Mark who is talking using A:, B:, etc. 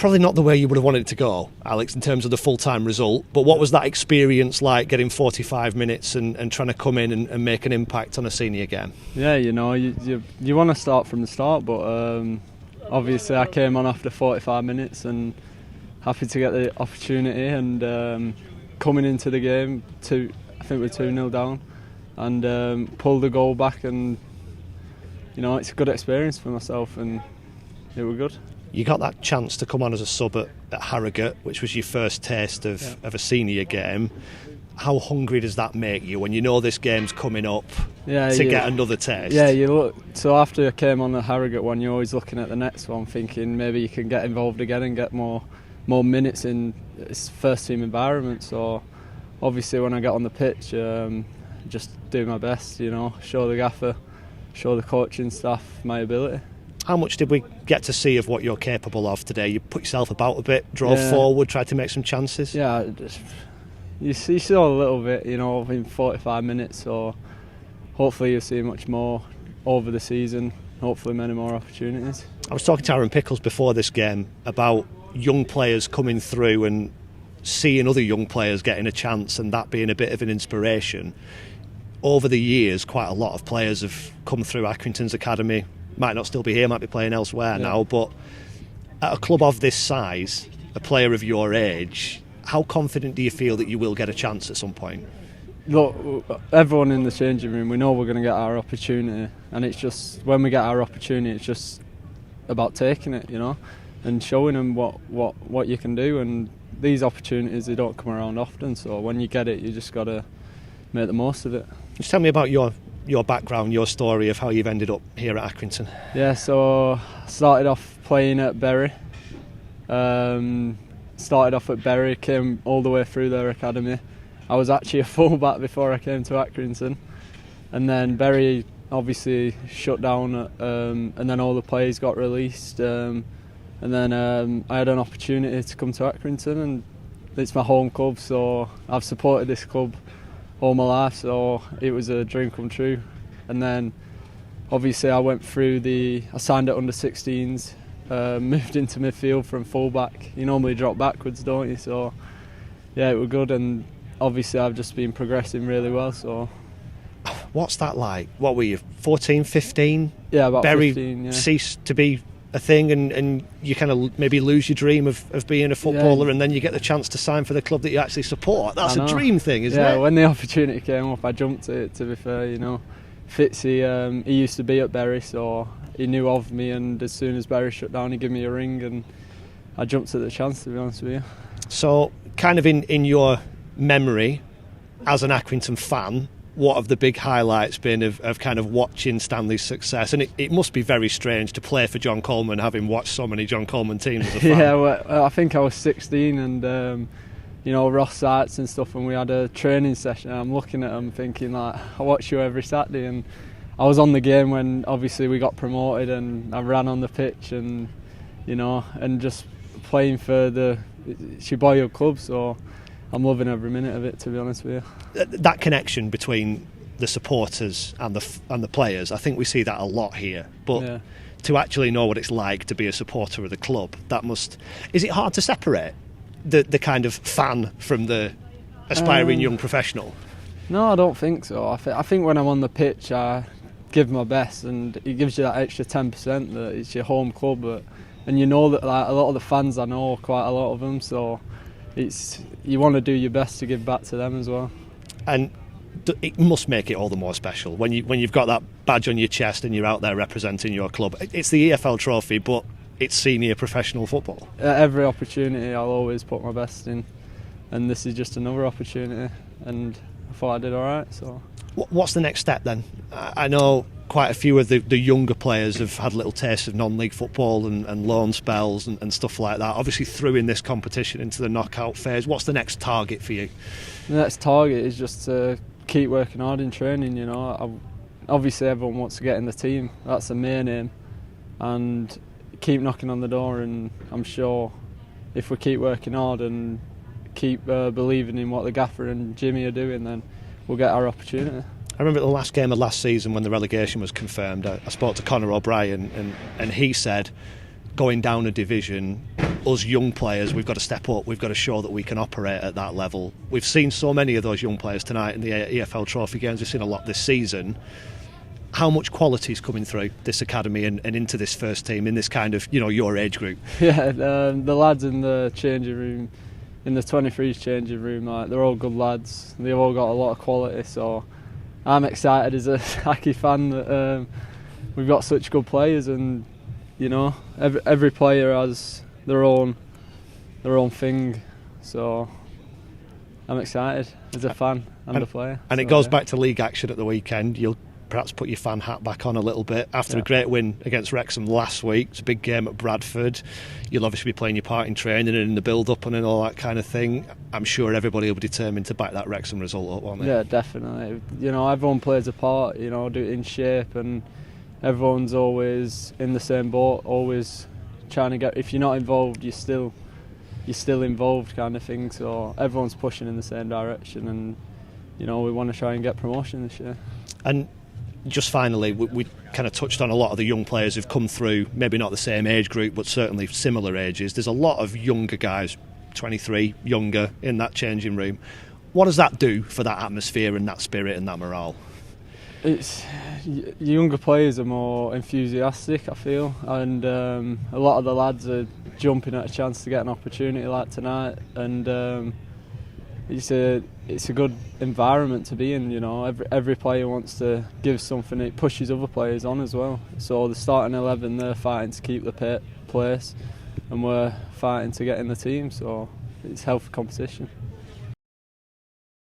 A: probably not the way you would have wanted it to go, Alex, in terms of the full-time result, but what was that experience like, getting 45 minutes and trying to come in and make an impact on a senior game?
B: Yeah, you want to start from the start, but obviously I came on after 45 minutes and happy to get the opportunity, and coming into the game, I think we're 2-0 down, and pulled the goal back, and it's a good experience for myself, and it was good.
A: You got that chance to come on as a sub at Harrogate, which was your first taste of a senior game. How hungry does that make you when you know this game's coming up to get another taste? Yeah, you look. So after I came on the Harrogate one, you're always looking at the next one, thinking maybe you can get involved again and get more minutes in this first team environment. So obviously when I get on the pitch, just do my best, show the gaffer, show the coaching staff my ability. How much did we get to see of what you're capable of today? You put yourself about a bit, drove forward, tried to make some chances? Yeah,
B: you saw a little bit, in 45 minutes, so hopefully you'll see much more over the season, hopefully many more opportunities.
A: I was talking to Aaron Pickles before this game about young players coming through and seeing other young players getting a chance and that being a bit of an inspiration. Over the years, quite a lot of players have come through Accrington's academy, might not still be here, might be playing elsewhere now, but at a club of this size, a player of your age, how confident do you feel that you will get a chance at some point?
B: Look, everyone in the changing room, we know we're going to get our opportunity, and it's just, when we get our opportunity, it's just about taking it, and showing them what you can do, and these opportunities, they don't come around often, so when you get it, you just got to make the most of it.
A: Just tell me about your background, your story of how you've ended up here at Accrington.
B: Yeah, so I started off playing at Bury. Came all the way through their academy. I was actually a full-back before I came to Accrington. And then Bury obviously shut down, and then all the players got released. And then I had an opportunity to come to Accrington, and it's my home club, so I've supported this club all my life, so it was a dream come true. And then obviously I signed at under-16s, moved into midfield from full-back. You normally drop backwards, don't you? So yeah, it was good, and obviously I've just been progressing really well. So
A: what's that like? What were you, 14, 15?
B: Yeah, about
A: Bury
B: 15, yeah.
A: Ceased to be a thing, and you kind of maybe lose your dream of being a footballer, and then you get the chance to sign for the club that you actually support. That's a dream thing, isn't it?
B: Yeah, when the opportunity came up, I jumped at it, to be fair. Fitzy, he used to be at Bury, so he knew of me, and as soon as Bury shut down, he gave me a ring, and I jumped at the chance, to be honest with you.
A: So, kind of in your memory, as an Accrington fan, what have the big highlights been of kind of watching Stanley's success? And it must be very strange to play for John Coleman, having watched so many John Coleman teams as a fan.
B: Yeah, well, I think I was 16, and Ross Sites and stuff, and we had a training session, and I'm looking at them thinking, like, I watch you every Saturday, and I was on the game when obviously we got promoted, and I ran on the pitch, and and just playing for the boyhood club, so I'm loving every minute of it, to be honest with you.
A: That connection between the supporters and the players, I think we see that a lot here. But to actually know what it's like to be a supporter of the club, is it hard to separate the kind of fan from the aspiring young professional?
B: No, I don't think so. I think when I'm on the pitch, I give my best, and it gives you that extra 10% that it's your home club. And you know that, like, a lot of the fans, I know quite a lot of them, so you want to do your best to give back to them as well. And
A: it must make it all the more special when you've got that badge on your chest and you're out there representing your club. It's the EFL trophy, but it's senior professional football.
B: At every opportunity, I'll always put my best in, and this is just another opportunity, and I thought I did all right. So,
A: what's the next step then? I know quite a few of the younger players have had little tastes of non-league football and loan spells and stuff like that. Obviously through in this competition into the knockout phase. What's the next target for you?
B: The next target is just to keep working hard in training. Obviously everyone wants to get in the team. That's the main aim, and keep knocking on the door, and I'm sure if we keep working hard and keep believing in what the gaffer and Jimmy are doing, then we'll get our opportunity.
A: I remember the last game of last season when the relegation was confirmed, I spoke to Conor O'Brien, and he said going down a division us young players, we've got to step up, we've got to show that we can operate at that level. We've seen so many of those young players tonight in the EFL Trophy games, we've seen a lot this season. How much quality is coming through this academy and into this first team in this kind of, your age group?
B: Yeah, the lads in the changing room, in the 23s changing room, they're all good lads. They've all got a lot of quality, so I'm excited as a hockey fan that we've got such good players, and every player has their own thing. So I'm excited as a fan and a player.
A: And it goes back to league action at the weekend. You'll perhaps put your fan hat back on a little bit after a great win against Wrexham last week. It's a big game at Bradford. You'll obviously be playing your part in training and in the build-up and all that kind of thing. I'm sure everybody will be determined to back that Wrexham result up, won't they?
B: Yeah, definitely. Everyone plays a part, do it in shape, and everyone's always in the same boat, always trying to get, if you're not involved, you're still involved kind of thing. So everyone's pushing in the same direction, and we want to try and get promotion this year.
A: And just finally, we kind of touched on a lot of the young players who've come through, maybe not the same age group, but certainly similar ages. There's a lot of younger guys, 23, younger, in that changing room. What does that do for that atmosphere and that spirit and that morale?
B: Younger players are more enthusiastic, I feel, and a lot of the lads are jumping at a chance to get an opportunity like tonight, and it's a good environment to be in. Every player wants to give something. It pushes other players on as well. So the starting 11, they're fighting to keep the place, and we're fighting to get in the team. So it's healthy competition.